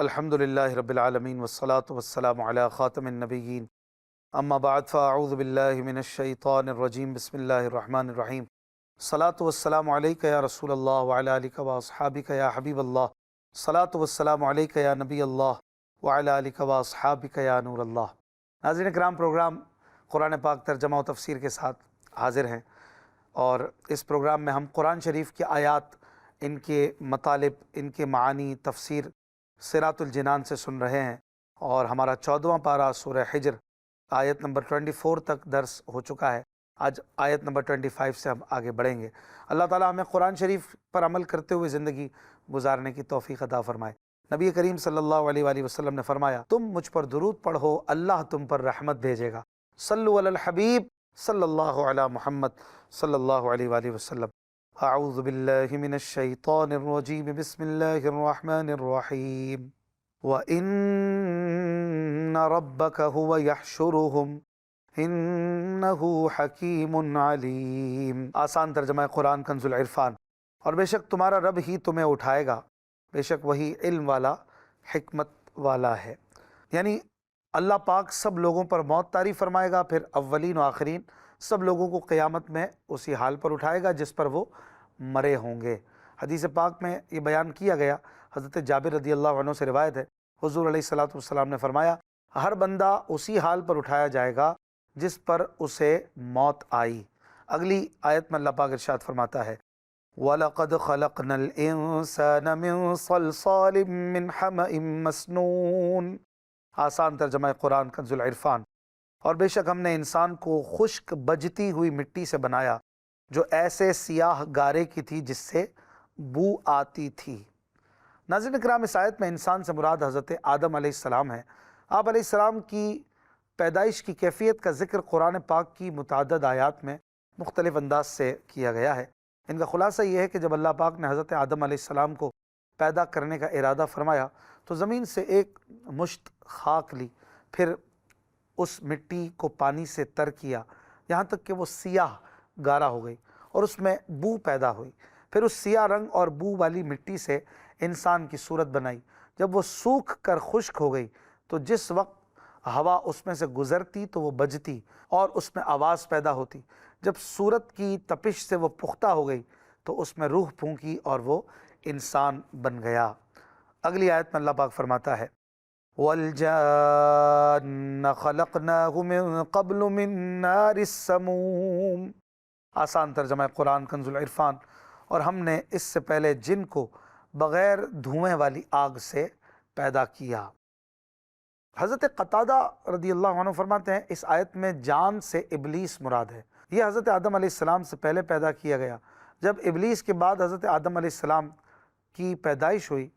الحمد للہ رب العالمین والصلاة والسلام علی خاتم النبیین اما بعد فاعوذ باللہ من الشیطان الرجیم بسم اللہ الرحمن الرحیم الصلاة والسلام علیک یا رسول اللہ وعلی آلک واصحابک یا حبیب اللہ الصلاة والسلام علیک یا نبی اللہ وعلی آلک واصحابک یا نور اللہ۔ ناظرین اکرام، پروگرام قرآن پاک ترجمہ و تفسیر کے ساتھ حاضر ہیں، اور اس پروگرام میں ہم قرآن شریف کی آیات، ان کے مطالب، ان کے معانی، تفسیر صراط الجنان سے سن رہے ہیں، اور ہمارا 14واں پارہ سورہ حجر آیت نمبر 24 تک درس ہو چکا ہے۔ آج آیت نمبر 25 سے ہم آگے بڑھیں گے۔ اللہ تعالیٰ ہمیں قرآن شریف پر عمل کرتے ہوئے زندگی گزارنے کی توفیق عطا فرمائے۔ نبی کریم صلی اللہ علیہ وآلہ وسلم نے فرمایا، تم مجھ پر درود پڑھو، اللہ تم پر رحمت بھیجے گا۔ صلو علی الحبیب صلی اللہ علی محمد صلی اللہ علیہ وآلہ وسلم۔ اعوذ باللہ من الشیطان الرجیم، بسم اللہ الرحمن الرحیم۔ وَإِنَّ رَبَّكَ هُوَ يَحْشُرُهُمْ إِنَّهُ حَكِيمٌ عَلِيمٌ۔ آسان ترجمہ قرآن کنز العرفان۔ اور بے شک تمہارا رب ہی تمہیں اٹھائے گا، بے شک وہی علم والا، حکمت والا ہے۔ یعنی اللہ پاک سب لوگوں پر موت طاری فرمائے گا، پھر اولین و آخرین سب لوگوں کو قیامت میں اسی حال پر اٹھائے گا جس پر وہ مرے ہوں گے۔ حدیث پاک میں یہ بیان کیا گیا، حضرت جابر رضی اللہ عنہ سے روایت ہے، حضور علیہ الصلوۃ والسلام نے فرمایا، ہر بندہ اسی حال پر اٹھایا جائے گا جس پر اسے موت آئی۔ اگلی آیت میں اللہ پاک ارشاد فرماتا ہے، وَلَقَدْ خَلَقْنَا الْإِنسَانَ مِنْ صَلْصَالٍ مِّنْ حَمَإٍ مَّسْنُونٍ۔ آسان ترجمہ قرآن کنز العرفان۔ اور بے شک ہم نے انسان کو خشک بجتی ہوئی مٹی سے بنایا، جو ایسے سیاہ گارے کی تھی جس سے بو آتی تھی۔ ناظرین اکرام، اس آیت میں انسان سے مراد حضرت آدم علیہ السلام ہے۔ آپ علیہ السلام کی پیدائش کی کیفیت کا ذکر قرآن پاک کی متعدد آیات میں مختلف انداز سے کیا گیا ہے۔ ان کا خلاصہ یہ ہے کہ جب اللہ پاک نے حضرت آدم علیہ السلام کو پیدا کرنے کا ارادہ فرمایا تو زمین سے ایک مشت خاک لی، پھر اس مٹی کو پانی سے تر کیا یہاں تک کہ وہ سیاہ گارا ہو گئی، اور اس میں بو پیدا ہوئی۔ پھر اس سیاہ رنگ اور بو والی مٹی سے انسان کی صورت بنائی۔ جب وہ سوکھ کر خشک ہو گئی تو جس وقت ہوا اس میں سے گزرتی تو وہ بجتی اور اس میں آواز پیدا ہوتی۔ جب صورت کی تپش سے وہ پختہ ہو گئی تو اس میں روح پھونکی اور وہ انسان بن گیا۔ اگلی آیت میں اللہ پاک فرماتا ہے، وَالْجَانَّ خَلَقْنَاهُ مِن قَبْلُ مِن نَارِ السَّمُومِ۔ آسان ترجمہ قرآن کنز العرفان۔ اور ہم نے اس سے پہلے جن کو بغیر دھوئیں والی آگ سے پیدا کیا۔ حضرت قتادہ رضی اللہ عنہ فرماتے ہیں، اس آیت میں جان سے ابلیس مراد ہے۔ یہ حضرت آدم علیہ السلام سے پہلے پیدا کیا گیا۔ جب ابلیس کے بعد حضرت آدم علیہ السلام کی پیدائش ہوئی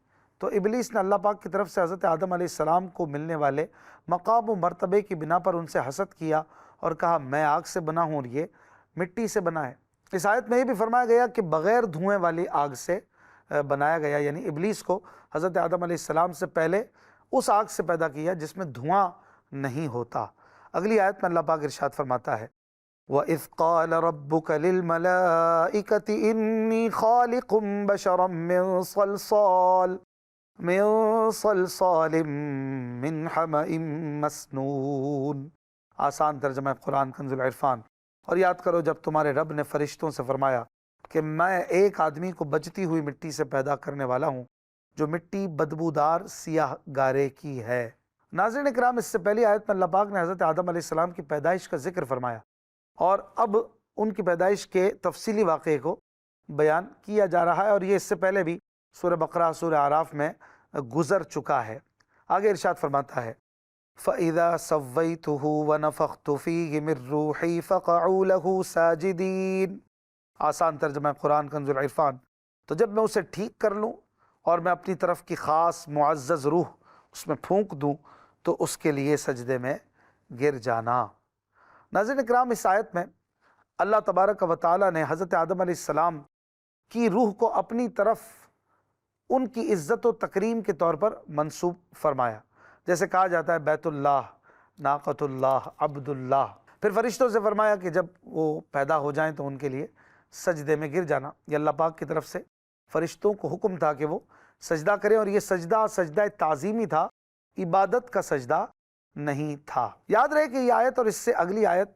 تو ابلیس نے اللہ پاک کی طرف سے حضرت آدم علیہ السلام کو ملنے والے مقام و مرتبے کی بنا پر ان سے حسد کیا اور کہا، میں آگ سے بنا ہوں اور یہ مٹی سے بنا ہے۔ اس آیت میں یہ بھی فرمایا گیا کہ بغیر دھوئیں والی آگ سے بنایا گیا، یعنی ابلیس کو حضرت آدم علیہ السلام سے پہلے اس آگ سے پیدا کیا جس میں دھواں نہیں ہوتا۔ اگلی آیت میں اللہ پاک ارشاد فرماتا ہے، وَإِذْ قَالَ رَبُّكَ لِلْمَلَائِكَةِ إِنِّي خَالِقٌ بَشَرًا مِّن صَلْصَالٍ مِّنْ حَمَإٍ مَّسْنُونٍ۔ آسان ترجمہ قرآن کنز العرفان۔ اور یاد کرو جب تمہارے رب نے فرشتوں سے فرمایا کہ میں ایک آدمی کو بجتی ہوئی مٹی سے پیدا کرنے والا ہوں، جو مٹی بدبودار سیاہ گارے کی ہے۔ ناظرین اکرام، اس سے پہلی آیت میں اللہ پاک نے حضرت آدم علیہ السلام کی پیدائش کا ذکر فرمایا، اور اب ان کی پیدائش کے تفصیلی واقعے کو بیان کیا جا رہا ہے، اور یہ اس سے پہلے بھی سورہ بقرہ، سورہ اعراف میں گزر چکا ہے۔ آگے ارشاد فرماتا ہے، فَإِذَا سَوَّيْتُهُ وَنَفَخْتُ فِيهِ مِن رُّوحِي فَقَعُوا لَهُ سَاجِدِينَ۔ آسان ترجمہ قرآن کنز العرفان۔ تو جب میں اسے ٹھیک کر لوں اور میں اپنی طرف کی خاص معزز روح اس میں پھونک دوں تو اس کے لیے سجدے میں گر جانا۔ ناظرین اکرام، اس آیت میں اللہ تبارک و تعالیٰ نے حضرت آدم علیہ السلام کی روح کو اپنی طرف ان کی عزت و تکریم کے طور پر منسوب فرمایا، جیسے کہا جاتا ہے بیت اللہ، ناقۃ اللہ، عبد اللہ۔ پھر فرشتوں سے فرمایا کہ جب وہ پیدا ہو جائیں تو ان کے لیے سجدے میں گر جانا۔ یہ اللہ پاک کی طرف سے فرشتوں کو حکم تھا کہ وہ سجدہ کریں، اور یہ سجدہ سجدہ تعظیمی تھا، عبادت کا سجدہ نہیں تھا۔ یاد رہے کہ یہ آیت اور اس سے اگلی آیت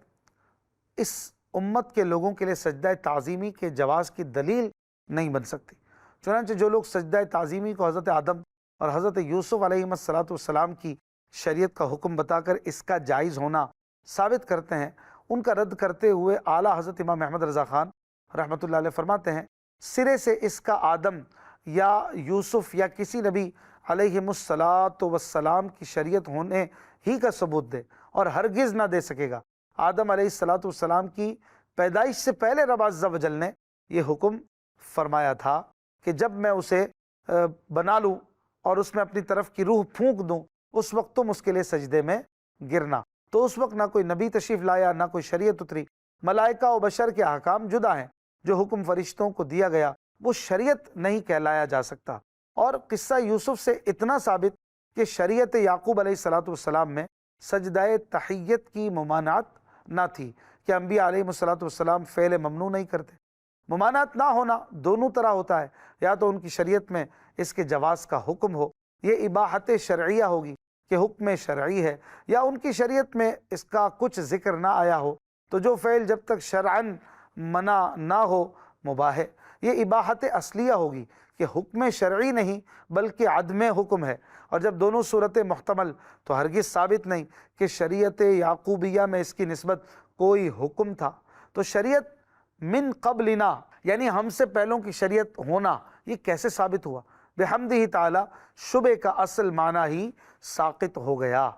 اس امت کے لوگوں کے لیے سجدہ تعظیمی کے جواز کی دلیل نہیں بن سکتی۔ چنانچہ جو لوگ سجدہ تعظیمی کو حضرت آدم اور حضرت یوسف علیہ السلام کی شریعت کا حکم بتا کر اس کا جائز ہونا ثابت کرتے ہیں، ان کا رد کرتے ہوئے اعلیٰ حضرت امام احمد رضا خان رحمۃ اللہ علیہ فرماتے ہیں، سرے سے اس کا آدم یا یوسف یا کسی نبی علیہ السلام کی شریعت ہونے ہی کا ثبوت دے، اور ہرگز نہ دے سکے گا۔ آدم علیہ السلام کی پیدائش سے پہلے رب عز و جل نے یہ حکم فرمایا تھا کہ جب میں اسے بنا لوں اور اس میں اپنی طرف کی روح پھونک دوں، اس وقت تم اس کے لیے سجدے میں گرنا۔ تو اس وقت نہ کوئی نبی تشریف لایا، نہ کوئی شریعت اتری۔ ملائکہ و بشر کے احکام جدا ہیں، جو حکم فرشتوں کو دیا گیا وہ شریعت نہیں کہلایا جا سکتا۔ اور قصہ یوسف سے اتنا ثابت کہ شریعت یعقوب علیہ السلام میں سجدہ تحیت کی ممانعت نہ تھی کہ انبیاء علیہ السلام فعل ممنوع نہیں کرتے۔ ممانعت نہ ہونا دونوں طرح ہوتا ہے، یا تو ان کی شریعت میں اس کے جواز کا حکم ہو، یہ اباحت شرعیہ ہوگی کہ حکم شرعی ہے، یا ان کی شریعت میں اس کا کچھ ذکر نہ آیا ہو، تو جو فعل جب تک شرعاً منع نہ ہو مباح ہے۔ یہ اباحت اصلیہ ہوگی کہ حکم شرعی نہیں بلکہ عدم حکم ہے، اور جب دونوں صورتیں محتمل تو ہرگز ثابت نہیں کہ شریعت یعقوبیہ میں اس کی نسبت کوئی حکم تھا۔ تو شریعت من قبلنا یعنی ہم سے پہلوں کی شریعت ہونا یہ کیسے ثابت ہوا؟ بحمدہ تعالی شبہ کا اصل معنی ہی ساقط ہو گیا۔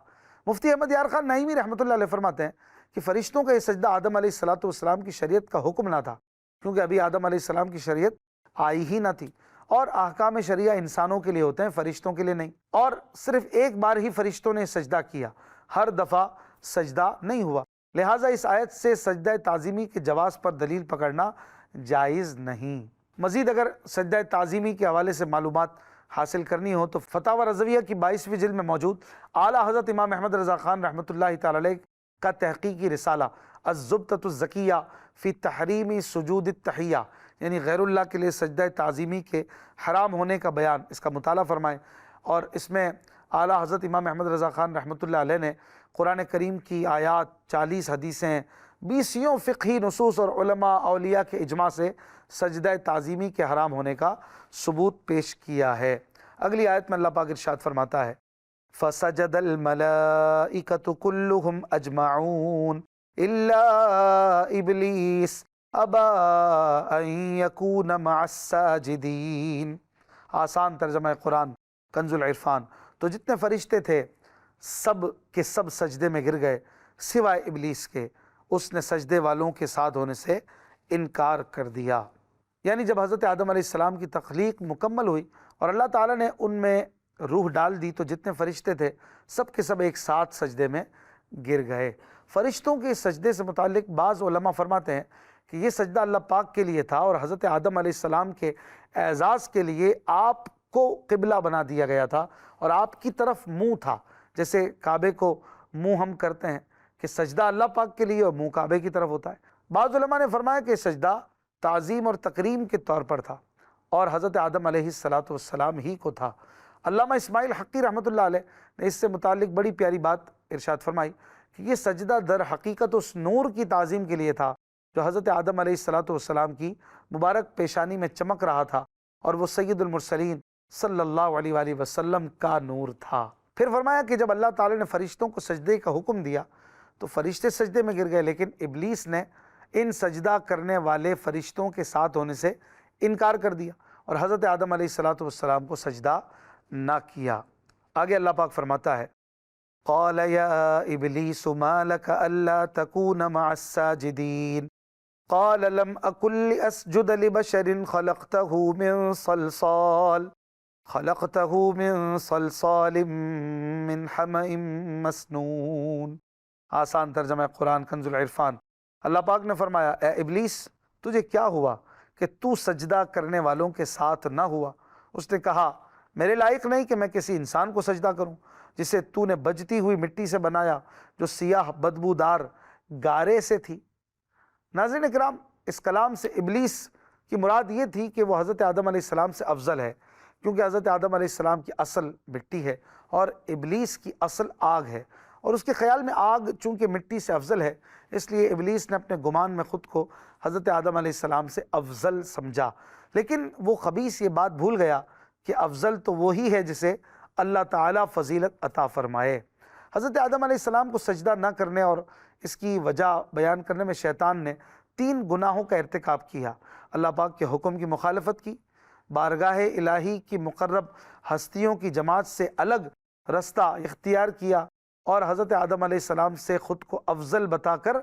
مفتی احمد یار خان نعیمی رحمۃ اللہ علیہ فرماتے ہیں کہ فرشتوں کا یہ سجدہ آدم علیہ السلام کی شریعت کا حکم نہ تھا، کیونکہ ابھی آدم علیہ السلام کی شریعت آئی ہی نہ تھی، اور احکام شریعہ انسانوں کے لیے ہوتے ہیں، فرشتوں کے لیے نہیں۔ اور صرف ایک بار ہی فرشتوں نے سجدہ کیا، ہر دفعہ سجدہ نہیں ہوا، لہٰذا اس آیت سے سجدہ تعظیمی کے جواز پر دلیل پکڑنا جائز نہیں۔ مزید اگر سجدہ تعظیمی کے حوالے سے معلومات حاصل کرنی ہو تو فتاوی رضویہ کی 22ویں جلد میں موجود اعلیٰ حضرت امام احمد رضا خان رحمۃ اللہ تعالی علیہ کا تحقیقی رسالہ الزبدۃ الزکیہ فی تحریم سجود التحیہ، یعنی غیر اللہ کے لیے سجدہ تعظیمی کے حرام ہونے کا بیان، اس کا مطالعہ فرمائیں۔ اور اس میں اعلیٰ حضرت امام احمد رضا خان رحمۃ اللہ علیہ نے قرآن کریم کی آیات، 40 حدیثیں، 20 فقہی نصوص اور علماء اولیاء کے اجماع سے سجدہ تعظیمی کے حرام ہونے کا ثبوت پیش کیا ہے۔ اگلی آیت میں اللہ پاک ارشاد فرماتا ہے فَسَجَدَ الْمَلَائِكَةُ كُلُّهُمْ أَجْمَعُونَ إِلَّا إِبْلِيسَ أَبَى أَن يَكُونَ مَعَ السَّاجِدِينَ۔ آسان ترجمہ قرآن کنز العرفان۔ تو جتنے فرشتے تھے سب کے سب سجدے میں گر گئے سوائے ابلیس کے، اس نے سجدے والوں کے ساتھ ہونے سے انکار کر دیا۔ یعنی جب حضرت آدم علیہ السلام کی تخلیق مکمل ہوئی اور اللہ تعالیٰ نے ان میں روح ڈال دی تو جتنے فرشتے تھے سب کے سب ایک ساتھ سجدے میں گر گئے۔ فرشتوں کے سجدے سے متعلق بعض علماء فرماتے ہیں کہ یہ سجدہ اللہ پاک کے لیے تھا، اور حضرت آدم علیہ السلام کے اعزاز کے لیے آپ کو قبلہ بنا دیا گیا تھا، اور آپ کی طرف منہ تھا، جیسے کعبے کو منہ ہم کرتے ہیں کہ سجدہ اللہ پاک کے لیے اور منہ کعبے کی طرف ہوتا ہے۔ بعض علماء نے فرمایا کہ سجدہ تعظیم اور تکریم کے طور پر تھا اور حضرت آدم علیہ السلام ہی کو تھا۔ علامہ اسماعیل حقی رحمۃ اللہ علیہ نے اس سے متعلق بڑی پیاری بات ارشاد فرمائی کہ یہ سجدہ در حقیقت اس نور کی تعظیم کے لیے تھا جو حضرت آدم علیہ السلام کی مبارک پیشانی میں چمک رہا تھا، اور وہ سید المرسلین صلی اللہ علیہ وآلہ وسلم کا نور تھا۔ پھر فرمایا کہ جب اللہ تعالی نے فرشتوں کو سجدے کا حکم دیا تو فرشتے سجدے میں گر گئے، لیکن ابلیس نے ان سجدہ کرنے والے فرشتوں کے ساتھ ہونے سے انکار کر دیا اور حضرت آدم علیہ السلام کو سجدہ نہ کیا۔ آگے اللہ پاک فرماتا ہے قال یا ابلیس ما لک الا تکون مع الساجدین قال لم اکن لاسجد لبشر خلقته من صلصال من حمأ مسنون۔ آسان ترجمہ قرآن کنز العرفان۔ اللہ پاک نے فرمایا اے ابلیس تجھے کیا ہوا کہ تو سجدہ کرنے والوں کے ساتھ نہ ہوا؟ اس نے کہا میرے لائق نہیں کہ میں کسی انسان کو سجدہ کروں جسے تو نے بجتی ہوئی مٹی سے بنایا جو سیاہ بدبودار گارے سے تھی۔ ناظرین اکرام، اس کلام سے ابلیس کی مراد یہ تھی کہ وہ حضرت آدم علیہ السلام سے افضل ہے، کیونکہ حضرت آدم علیہ السلام کی اصل مٹی ہے اور ابلیس کی اصل آگ ہے، اور اس کے خیال میں آگ چونکہ مٹی سے افضل ہے، اس لیے ابلیس نے اپنے گمان میں خود کو حضرت آدم علیہ السلام سے افضل سمجھا۔ لیکن وہ خبیث یہ بات بھول گیا کہ افضل تو وہی ہے جسے اللہ تعالیٰ فضیلت عطا فرمائے۔ حضرت آدم علیہ السلام کو سجدہ نہ کرنے اور اس کی وجہ بیان کرنے میں شیطان نے 3 گناہوں کا ارتکاب کیا۔ اللہ پاک کے حکم کی مخالفت کی، بارگاہ الہی کی مقرب ہستیوں کی جماعت سے الگ رستہ اختیار کیا، اور حضرت آدم علیہ السلام سے خود کو افضل بتا کر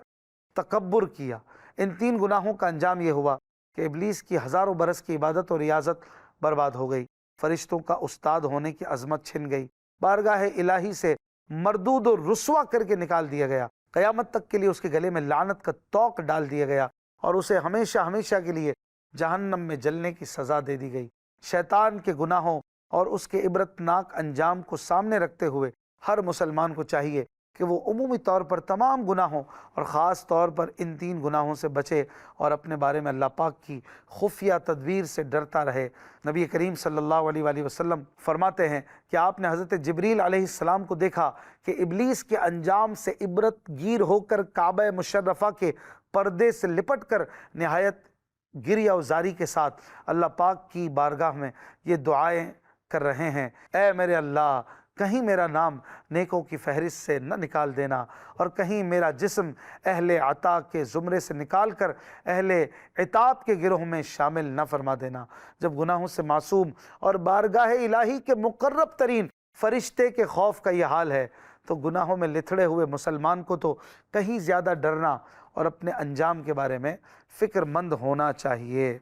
تکبر کیا۔ ان 3 گناہوں کا انجام یہ ہوا کہ ابلیس کی ہزاروں برس کی عبادت اور ریاضت برباد ہو گئی، فرشتوں کا استاد ہونے کی عظمت چھن گئی، بارگاہ الہی سے مردود و رسوا کر کے نکال دیا گیا، قیامت تک کے لیے اس کے گلے میں لعنت کا طوق ڈال دیا گیا، اور اسے ہمیشہ ہمیشہ کے لیے جہنم میں جلنے کی سزا دے دی گئی۔ شیطان کے گناہوں اور اس کے عبرتناک انجام کو سامنے رکھتے ہوئے ہر مسلمان کو چاہیے کہ وہ عمومی طور پر تمام گناہوں اور خاص طور پر ان 3 گناہوں سے بچے اور اپنے بارے میں اللہ پاک کی خفیہ تدبیر سے ڈرتا رہے۔ نبی کریم صلی اللہ علیہ وآلہ وسلم فرماتے ہیں کہ آپ نے حضرت جبریل علیہ السلام کو دیکھا کہ ابلیس کے انجام سے عبرت گیر ہو کر کعبہ مشرفہ کے پردے سے لپٹ کر نہایت گریہ و زاری کے ساتھ اللہ پاک کی بارگاہ میں یہ دعائیں کر رہے ہیں: اے میرے اللہ، کہیں میرا نام نیکوں کی فہرست سے نہ نکال دینا، اور کہیں میرا جسم اہل عطا کے زمرے سے نکال کر اہل عتاب کے گروہ میں شامل نہ فرما دینا۔ جب گناہوں سے معصوم اور بارگاہ الہی کے مقرب ترین فرشتے کے خوف کا یہ حال ہے تو گناہوں میں لتھڑے ہوئے مسلمان کو تو کہیں زیادہ ڈرنا اور اپنے انجام کے بارے میں فکر مند ہونا چاہیے۔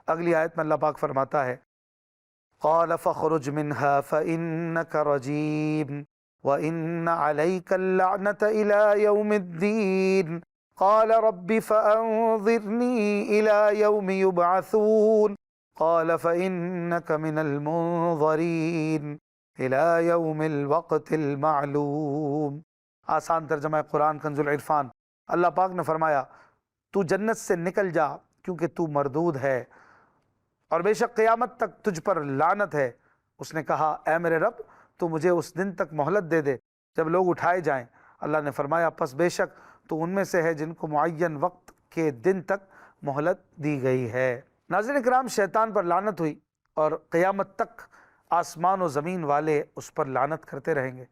اگلی آیت میں اللہ پاک فرماتا ہے: قال فاخرج منها فإنك رجيم وإن عليك اللعنة إلى يوم الدين قال رب فأنظرني إلى يوم يبعثون قال فإنك من المنظرين إلى يوم الوقت المعلوم۔ آسان ترجمہ قرآن کنز العرفان۔ اللہ پاک نے فرمایا تو جنت سے نکل جا کیونکہ تو مردود ہے، اور بے شک قیامت تک تجھ پر لعنت ہے۔ اس نے کہا اے میرے رب تو مجھے اس دن تک مہلت دے دے جب لوگ اٹھائے جائیں۔ اللہ نے فرمایا پس بے شک تو ان میں سے ہے جن کو معین وقت کے دن تک مہلت دی گئی ہے۔ ناظرین کرام، شیطان پر لعنت ہوئی اور قیامت تک آسمان و زمین والے اس پر لعنت کرتے رہیں گے،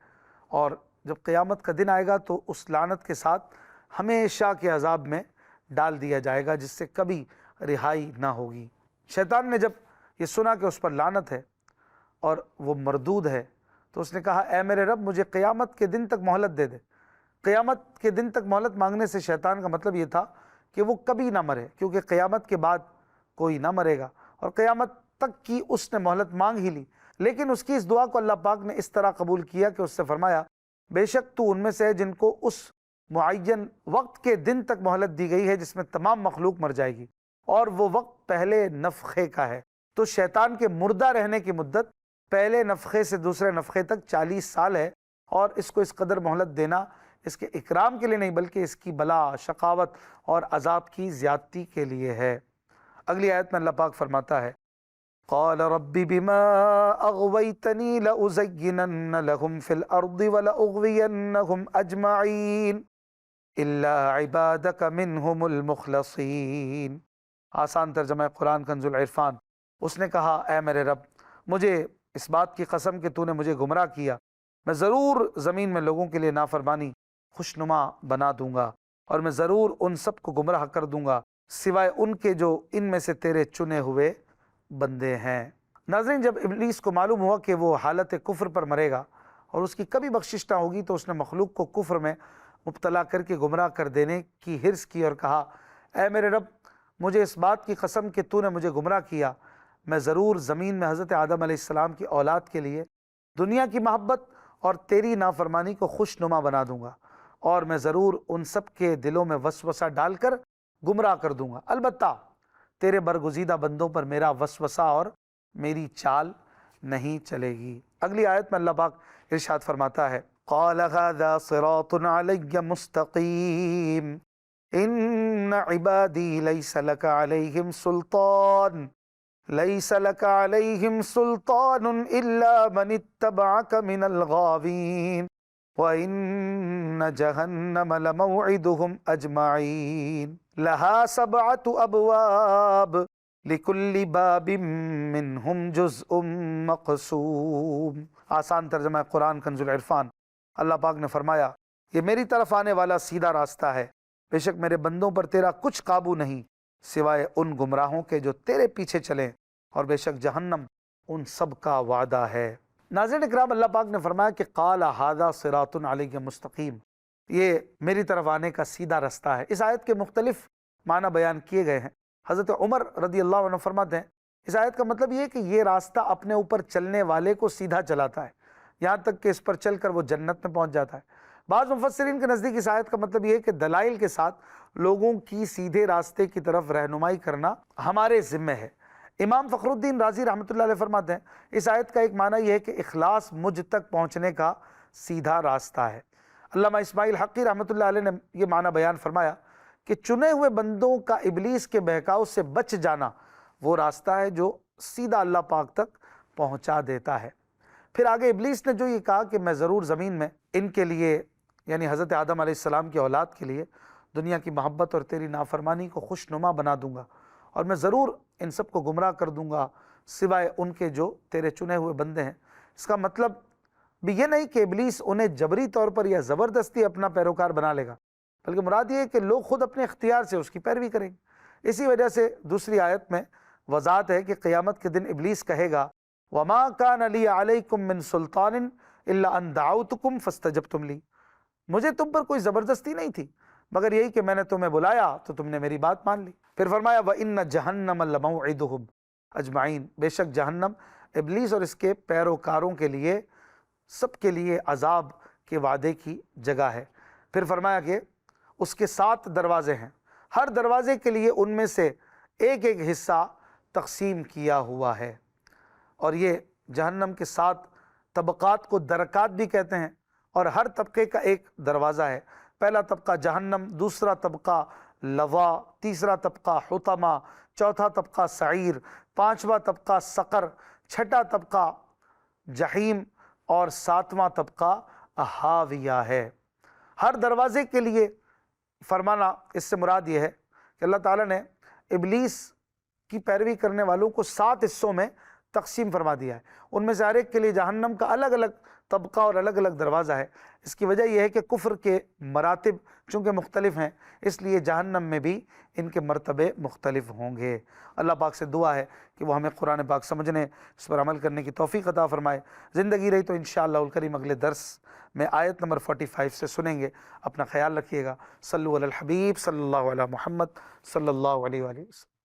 اور جب قیامت کا دن آئے گا تو اس لعنت کے ساتھ ہمیشہ کے عذاب میں ڈال دیا جائے گا جس سے کبھی رہائی نہ ہوگی۔ شیطان نے جب یہ سنا کہ اس پر لعنت ہے اور وہ مردود ہے تو اس نے کہا اے میرے رب مجھے قیامت کے دن تک مہلت دے دے۔ قیامت کے دن تک مہلت مانگنے سے شیطان کا مطلب یہ تھا کہ وہ کبھی نہ مرے، کیونکہ قیامت کے بعد کوئی نہ مرے گا، اور قیامت تک کی اس نے مہلت مانگ ہی لی۔ لیکن اس کی اس دعا کو اللہ پاک نے اس طرح قبول کیا کہ اس سے فرمایا بے شک تو ان میں سے ہے جن کو اس معین وقت کے دن تک مہلت دی گئی ہے جس میں تمام مخلوق مر جائے گی، اور وہ وقت پہلے نفخے کا ہے۔ تو شیطان کے مردہ رہنے کی مدت پہلے نفخے سے دوسرے نفخے تک 40 سال ہے، اور اس کو اس قدر مہلت دینا اس کے اکرام کے لیے نہیں بلکہ اس کی بلا، شقاوت اور عذاب کی زیادتی کے لیے ہے۔ اگلی آیت میں اللہ پاک فرماتا ہے قال رب بما اغويتني لأزينن لهم في الارض ولأغوينهم اجمعين الا عبادك منهم المخلصين۔ آسان ترجمہ قرآن کنز العرفان۔ اس نے کہا اے میرے رب مجھے اس بات کی قسم کہ تو نے مجھے گمراہ کیا، میں ضرور زمین میں لوگوں کے لیے نافرمانی خوشنما بنا دوں گا، اور میں ضرور ان سب کو گمراہ کر دوں گا سوائے ان کے جو ان میں سے تیرے چنے ہوئے بندے ہیں۔ ناظرین، جب ابلیس کو معلوم ہوا کہ وہ حالت کفر پر مرے گا اور اس کی کبھی بخشش نہ ہوگی تو اس نے مخلوق کو کفر میں مبتلا کر کے گمراہ کر دینے کی حرص کی اور کہا اے میرے رب مجھے اس بات کی قسم کہ تو نے مجھے گمراہ کیا، میں ضرور زمین میں حضرت آدم علیہ السلام کی اولاد کے لیے دنیا کی محبت اور تیری نافرمانی کو خوش نما بنا دوں گا، اور میں ضرور ان سب کے دلوں میں وسوسہ ڈال کر گمراہ کر دوں گا، البتہ تیرے برگزیدہ بندوں پر میرا وسوسہ اور میری چال نہیں چلے گی۔ اگلی آیت میں اللہ پاک ارشاد فرماتا ہے قال هذا صراط علی مستقیم ان عبادی لیس لک علیہم سلطان لیس لک علیہم سلطان الا من اتبعک من الغاوین وَإِنَّ جَهَنَّمَ لَمَوْعِدُهُمْ أَجْمَعِينَ لَهَا 7 أَبْوَابٍ لِكُلِّ بَابٍ مِّنْهُمْ جُزْءٌ مَّقْسُومٌ۔ آسان ترجمہ قرآن کنز العرفان۔ اللہ پاک نے فرمایا یہ میری طرف آنے والا سیدھا راستہ ہے، بے شک میرے بندوں پر تیرا کچھ قابو نہیں سوائے ان گمراہوں کے جو تیرے پیچھے چلیں، اور بے شک جہنم ان سب کا وعدہ ہے۔ ناظرین اکرام، اللہ پاک نے فرمایا کہ قال ھذا صراط علیہ مستقیم، یہ میری طرف آنے کا سیدھا رستہ ہے۔ اس آیت کے مختلف معنی بیان کیے گئے ہیں۔ حضرت عمر رضی اللہ عنہ فرماتے ہیں اس آیت کا مطلب یہ ہے کہ یہ راستہ اپنے اوپر چلنے والے کو سیدھا چلاتا ہے، یہاں تک کہ اس پر چل کر وہ جنت میں پہنچ جاتا ہے۔ بعض مفسرین کے نزدیک اس آیت کا مطلب یہ ہے کہ دلائل کے ساتھ لوگوں کی سیدھے راستے کی طرف رہنمائی کرنا ہمارے ذمہ ہے۔ امام فخر الدین رازی رحمۃ اللہ علیہ فرماتے ہیں اس آیت کا ایک معنی یہ ہے کہ اخلاص مجھ تک پہنچنے کا سیدھا راستہ ہے۔ علامہ اسماعیل حقی رحمۃ اللہ علیہ نے یہ معنی بیان فرمایا کہ چنے ہوئے بندوں کا ابلیس کے بہکاؤ سے بچ جانا وہ راستہ ہے جو سیدھا اللہ پاک تک پہنچا دیتا ہے۔ پھر آگے ابلیس نے جو یہ کہا کہ میں ضرور زمین میں ان کے لیے یعنی حضرت آدم علیہ السلام کی اولاد کے لیے دنیا کی محبت اور تیری نافرمانی کو خوشنما بنا دوں گا، اور میں ضرور ان سب کو گمراہ کر دوں گا سوائے ان کے جو تیرے چنے ہوئے بندے ہیں۔ اس کا مطلب بھی یہ نہیں کہ ابلیس انہیں جبری طور پر یا زبردستی اپنا پیروکار بنا لے گا، بلکہ مراد یہ ہے کہ لوگ خود اپنے اختیار سے اس کی پیروی کریں گے۔ اسی وجہ سے دوسری آیت میں وضاحت ہے کہ قیامت کے دن ابلیس کہے گا وَمَا كَانَ لِي عَلَيْكُم مِّن سُلْطَانٍ إِلَّا أَن دَعَوْتُكُمْ فَاسْتَجَبْتُمْ لِي، مجھے تم پر کوئی زبردستی نہیں تھی مگر یہی کہ میں نے تمہیں بلایا تو تم نے میری بات مان لی۔ پھر فرمایا وَإِنَّ جَهَنَّمَ لَمَوْعِدُهُمْ أَجْمَعِينَ، بے شک جہنم ابلیس اور اس کے پیروکاروں کے لیے سب کے لیے عذاب کے وعدے کی جگہ ہے۔ پھر فرمایا کہ اس کے 7 دروازے ہیں، ہر دروازے کے لیے ان میں سے ایک ایک حصہ تقسیم کیا ہوا ہے، اور یہ جہنم کے 7 طبقات کو درکات بھی کہتے ہیں، اور ہر طبقے کا ایک دروازہ ہے۔ پہلا طبقہ جہنم، دوسرا طبقہ لوا، تیسرا طبقہ حطمہ، چوتھا طبقہ سعیر، پانچواں طبقہ سقر، چھٹا طبقہ جہیم، اور 7واں طبقہ ہاویہ ہے۔ ہر دروازے کے لیے فرمانا اس سے مراد یہ ہے کہ اللہ تعالیٰ نے ابلیس کی پیروی کرنے والوں کو 7 حصوں میں تقسیم فرما دیا ہے، ان میں سے ہر ایک کے لیے جہنم کا الگ الگ طبقہ اور الگ الگ دروازہ ہے۔ اس کی وجہ یہ ہے کہ کفر کے مراتب چونکہ مختلف ہیں، اس لیے جہنم میں بھی ان کے مرتبے مختلف ہوں گے۔ اللہ پاک سے دعا ہے کہ وہ ہمیں قرآن پاک سمجھنے، اس پر عمل کرنے کی توفیق عطا فرمائے۔ زندگی رہی تو انشاءاللہ الکریم اگلے درس میں آیت نمبر 45 سے سنیں گے۔ اپنا خیال رکھیے گا۔ صلو علی الحبیب صلی اللہ علیہ محمد صلی اللہ علیہ وآلہ وسلم۔